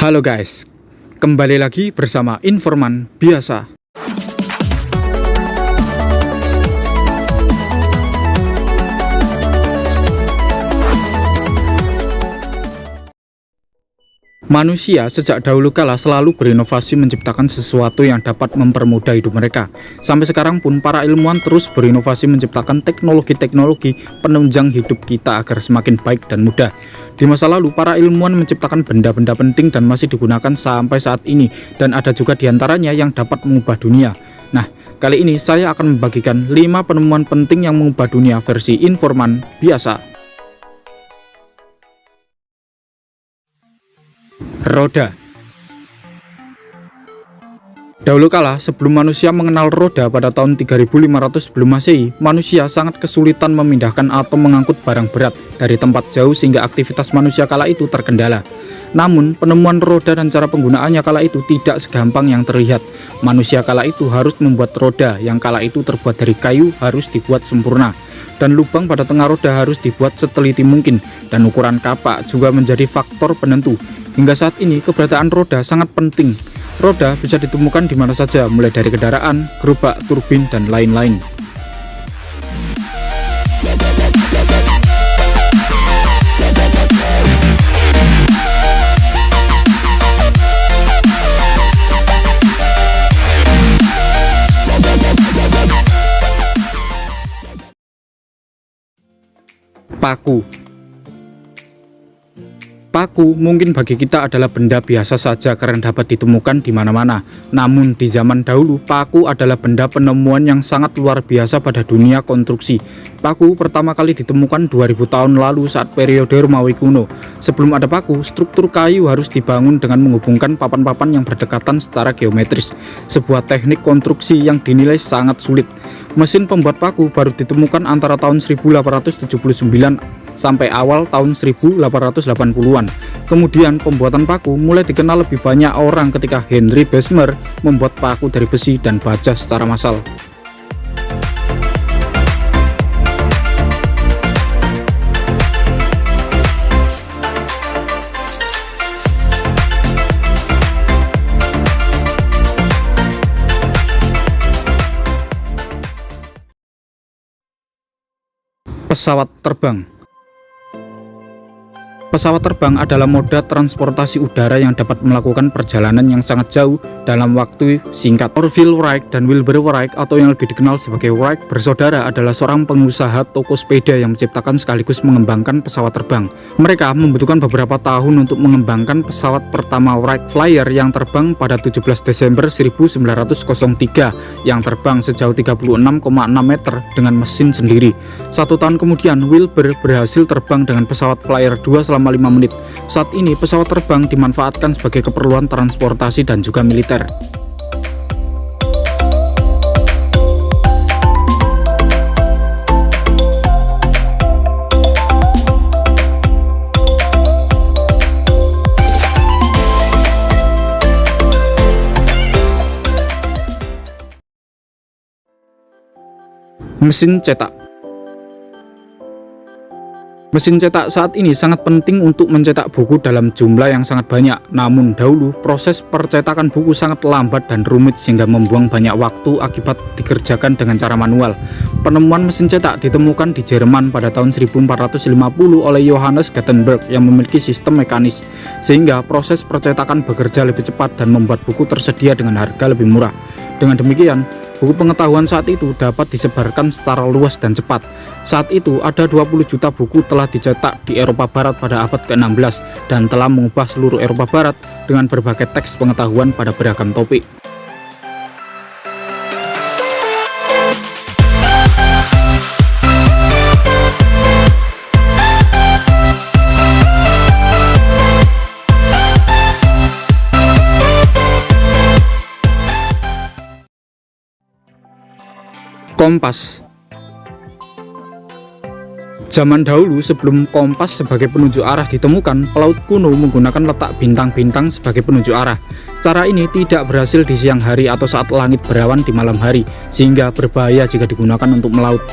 Halo guys, kembali lagi bersama Informan Biasa. Manusia sejak dahulu kala selalu berinovasi menciptakan sesuatu yang dapat mempermudah hidup mereka. Sampai sekarang pun para ilmuwan terus berinovasi menciptakan teknologi-teknologi penunjang hidup kita agar semakin baik dan mudah. Di masa lalu para ilmuwan menciptakan benda-benda penting dan masih digunakan sampai saat ini, dan ada juga diantaranya yang dapat mengubah dunia. Nah, kali ini saya akan membagikan 5 penemuan penting yang mengubah dunia versi Informan Biasa. Roda. Dahulu kala, sebelum manusia mengenal roda pada tahun 3500 sebelum Masehi, manusia sangat kesulitan memindahkan atau mengangkut barang berat dari tempat jauh sehingga aktivitas manusia kala itu terkendala. Namun, penemuan roda dan cara penggunaannya kala itu tidak segampang yang terlihat. Manusia kala itu harus membuat roda yang kala itu terbuat dari kayu harus dibuat sempurna. Dan lubang pada tengah roda harus dibuat seteliti mungkin, dan ukuran kapak juga menjadi faktor penentu. Hingga saat ini keberadaan roda sangat penting. Roda bisa ditemukan di mana saja, mulai dari kendaraan, gerobak, turbin, dan lain-lain. Paku. Paku mungkin bagi kita adalah benda biasa saja karena dapat ditemukan di mana-mana. Namun di zaman dahulu, paku adalah benda penemuan yang sangat luar biasa pada dunia konstruksi. Paku pertama kali ditemukan 2000 tahun lalu saat periode Romawi kuno. Sebelum ada paku, struktur kayu harus dibangun dengan menghubungkan papan-papan yang berdekatan secara geometris. Sebuah teknik konstruksi yang dinilai sangat sulit. Mesin pembuat paku baru ditemukan antara tahun 1879 sampai awal tahun 1880-an. Kemudian pembuatan paku mulai dikenal lebih banyak orang ketika Henry Bessemer membuat paku dari besi dan baja secara massal. Pesawat terbang. Pesawat terbang adalah moda transportasi udara yang dapat melakukan perjalanan yang sangat jauh dalam waktu singkat. Orville Wright dan Wilbur Wright, atau yang lebih dikenal sebagai Wright bersaudara, adalah seorang pengusaha toko sepeda yang menciptakan sekaligus mengembangkan pesawat terbang. Mereka membutuhkan beberapa tahun untuk mengembangkan pesawat pertama Wright Flyer yang terbang pada 17 Desember 1903 yang terbang sejauh 36,6 meter dengan mesin sendiri. 1 tahun kemudian, Wilbur berhasil terbang dengan pesawat Flyer 2 selama 5 menit. Saat ini pesawat terbang dimanfaatkan sebagai keperluan transportasi dan juga militer. Mesin cetak. Mesin cetak saat ini sangat penting untuk mencetak buku dalam jumlah yang sangat banyak. Namun dahulu proses percetakan buku sangat lambat dan rumit sehingga membuang banyak waktu akibat dikerjakan dengan cara manual. Penemuan mesin cetak ditemukan di Jerman pada tahun 1450 oleh Johannes Gutenberg yang memiliki sistem mekanis, sehingga proses percetakan bekerja lebih cepat dan membuat buku tersedia dengan harga lebih murah. Dengan demikian, buku pengetahuan saat itu dapat disebarkan secara luas dan cepat. Saat itu ada 20 juta buku telah dicetak di Eropa Barat pada abad ke-16 dan telah mengubah seluruh Eropa Barat dengan berbagai teks pengetahuan pada beragam topik. Kompas. Zaman dahulu sebelum kompas sebagai penunjuk arah ditemukan, pelaut kuno menggunakan letak bintang-bintang sebagai penunjuk arah. Cara ini tidak berhasil di siang hari atau saat langit berawan di malam hari, sehingga berbahaya jika digunakan untuk melaut.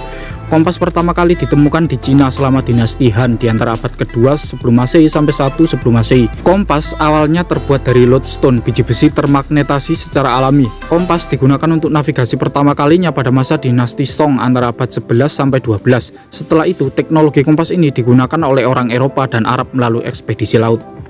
Kompas pertama kali ditemukan di Cina selama dinasti Han di antara abad kedua sebelum Masehi sampai 1 sebelum Masehi. Kompas awalnya terbuat dari lodestone, biji besi termagnetasi secara alami. Kompas digunakan untuk navigasi pertama kalinya pada masa dinasti Song antara abad 11 sampai 12. Setelah itu, teknologi kompas ini digunakan oleh orang Eropa dan Arab melalui ekspedisi laut.